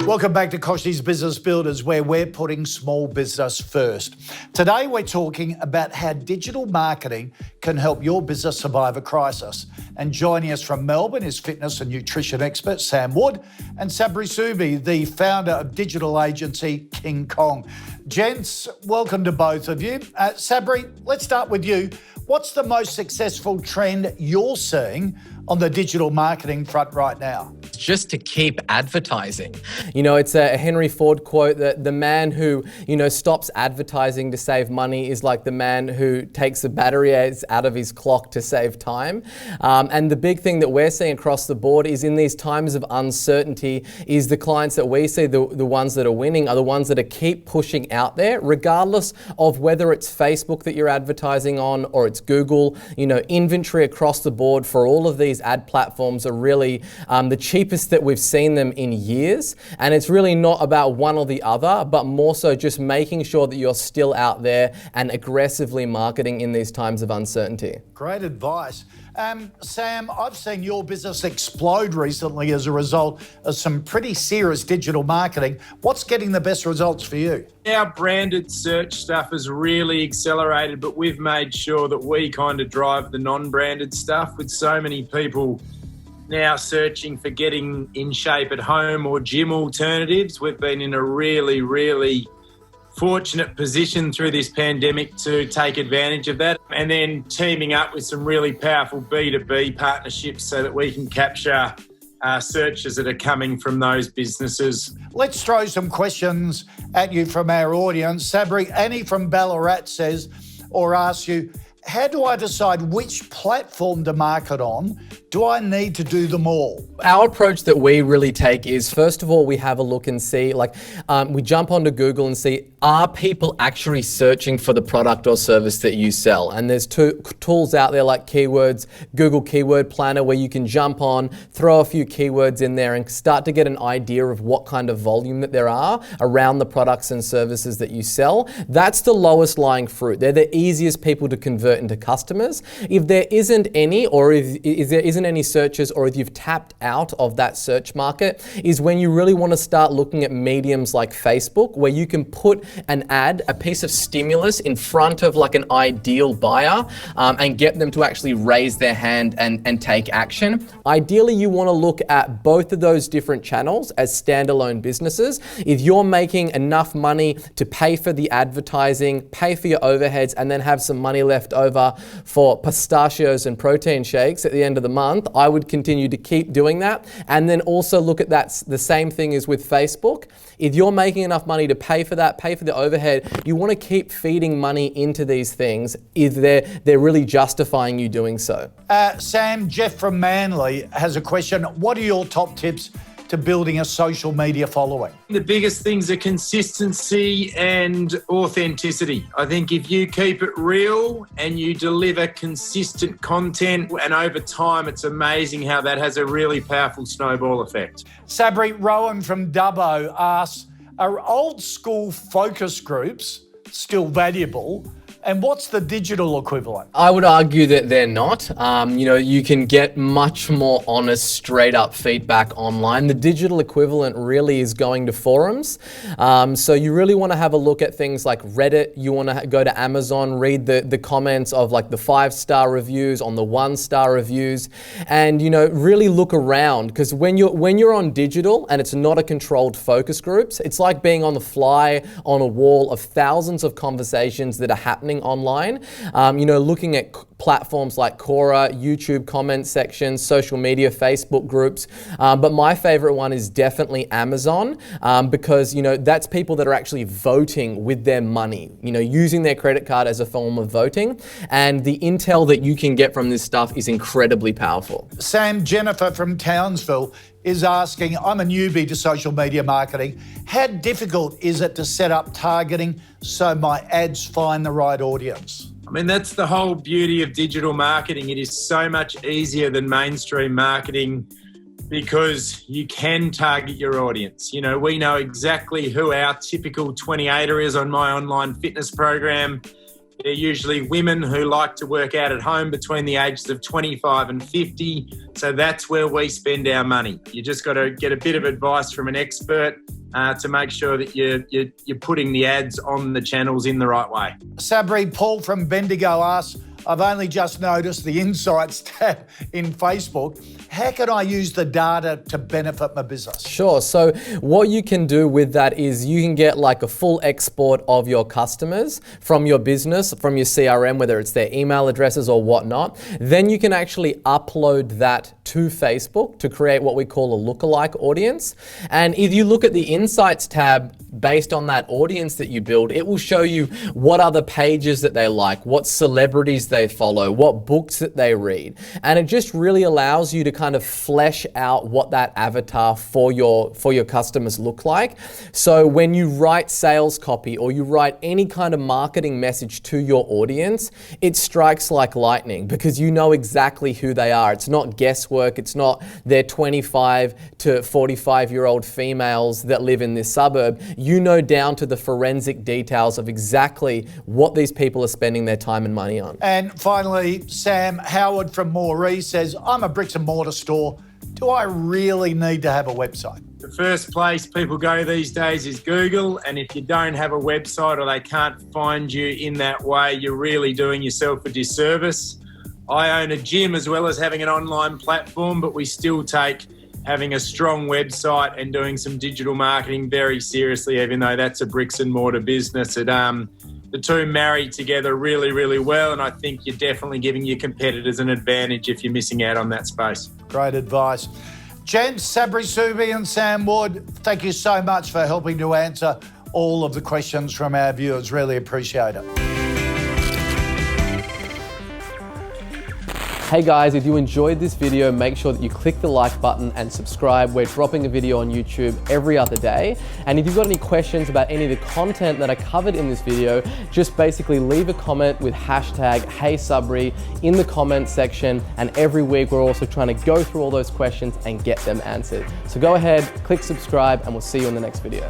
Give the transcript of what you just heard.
Welcome back to Kochie's Business Builders, where we're putting small business first. Today, we're talking about how digital marketing can help your business survive a crisis. And joining us from Melbourne is fitness and nutrition expert Sam Wood and Sabri Suby, the founder of digital agency King Kong. Gents, welcome to both of you. Sabri, let's start with you. What's the most successful trend you're seeing on the digital marketing front right now? Just to keep advertising. You know, it's a Henry Ford quote that the man who, stops advertising to save money is like the man who takes the batteries out of his clock to save time. And the big thing that we're seeing across the board is in these times of uncertainty is the clients that we see, the ones that are winning are the ones that are keep pushing out there, regardless of whether it's Facebook that you're advertising on or it's Google. Inventory across the board for all of these ad platforms are really the cheapest that we've seen them in years. And it's really not about one or the other, but more so just making sure that you're still out there and aggressively marketing in these times of uncertainty. Great advice. Sam, I've seen your business explode recently as a result of some pretty serious digital marketing. What's getting the best results for you? Our branded search stuff has really accelerated, but we've made sure that we kind of drive the non-branded stuff with so many people now searching for getting in shape at home or gym alternatives. We've been in a really, really fortunate position through this pandemic to take advantage of that, and then teaming up with some really powerful B2B partnerships so that we can capture searches that are coming from those businesses. Let's throw some questions at you from our audience. Sabri, Annie from Ballarat says or asks you, how do I decide which platform to market on? Do I need to do them all? Our approach that we really take is, first of all, we have a look and see, we jump onto Google and see, are people actually searching for the product or service that you sell? And there's two tools out there like keywords, Google Keyword Planner, where you can jump on, throw a few keywords in there and start to get an idea of what kind of volume that there are around the products and services that you sell. That's the lowest lying fruit. They're the easiest people to convert into customers. If there isn't any, or if there isn't any searches, or if you've tapped out of that search market, is when you really want to start looking at mediums like Facebook, where you can put an ad, a piece of stimulus in front of like an ideal buyer and get them to actually raise their hand and take action. Ideally, you want to look at both of those different channels as standalone businesses. If you're making enough money to pay for the advertising, pay for your overheads, and then have some money left over for pistachios and protein shakes at the end of the month, I would continue to keep doing that. And then also look at that, the same thing is with Facebook. If you're making enough money to pay for that, pay for the overhead, you want to keep feeding money into these things if they're really justifying you doing so. Sam, Jeff from Manly has a question. What are your top tips to building a social media following? The biggest things are consistency and authenticity. I think if you keep it real and you deliver consistent content, and over time, it's amazing how that has a really powerful snowball effect. Sabri, Rowan from Dubbo asks, are old school focus groups still valuable? And what's the digital equivalent? I would argue that they're not. You can get much more honest, straight up feedback online. The digital equivalent really is going to forums. So you really want to have a look at things like Reddit. You want to go to Amazon, read the comments of like the 5-star reviews, on the 1-star reviews, and really look around, because when you're on digital and it's not a controlled focus groups, it's like being on the fly on a wall of thousands of conversations that are happening online. Looking at platforms like Quora, YouTube comment sections, social media, Facebook groups. But my favorite one is definitely Amazon, because that's people that are actually voting with their money, using their credit card as a form of voting. And the intel that you can get from this stuff is incredibly powerful. Sam, Jennifer from Townsville is asking, I'm a newbie to social media marketing. How difficult is it to set up targeting so my ads find the right audience? I mean, that's the whole beauty of digital marketing. It is so much easier than mainstream marketing because you can target your audience. We know exactly who our typical 28er is on my online fitness program. They're usually women who like to work out at home between the ages of 25 and 50. So that's where we spend our money. You just got to get a bit of advice from an expert to make sure that you're putting the ads on the channels in the right way. Sabri, Paul from Bendigo asks, I've only just noticed the Insights tab in Facebook. How can I use the data to benefit my business? Sure. So what you can do with that is you can get like a full export of your customers from your business, from your CRM, whether it's their email addresses or whatnot. Then you can actually upload that to Facebook to create what we call a lookalike audience. And if you look at the Insights tab, based on that audience that you build, it will show you what other pages that they like, what celebrities they follow, what books that they read. And it just really allows you to kind of flesh out what that avatar for your customers look like. So when you write sales copy or you write any kind of marketing message to your audience, it strikes like lightning because you know exactly who they are. It's not guesswork. It's not their 25 to 45-year-old females that live in this suburb. You know down to the forensic details of exactly what these people are spending their time and money on. And finally, Sam Howard from Moree says, I'm a bricks and mortar store. Do I really need to have a website? The first place people go these days is Google, and if you don't have a website or they can't find you in that way, you're really doing yourself a disservice. I own a gym as well as having an online platform, but we still take having a strong website and doing some digital marketing very seriously, even though that's a bricks and mortar business. The two marry together really, really well, and I think you're definitely giving your competitors an advantage if you're missing out on that space. Great advice. Gents, Sabri Suby and Sam Wood, thank you so much for helping to answer all of the questions from our viewers. Really appreciate it. Hey guys, if you enjoyed this video, make sure that you click the like button and subscribe. We're dropping a video on YouTube every other day. And if you've got any questions about any of the content that I covered in this video, just basically leave a comment with hashtag HeySabri in the comment section. And every week we're also trying to go through all those questions and get them answered. So go ahead, click subscribe, and we'll see you in the next video.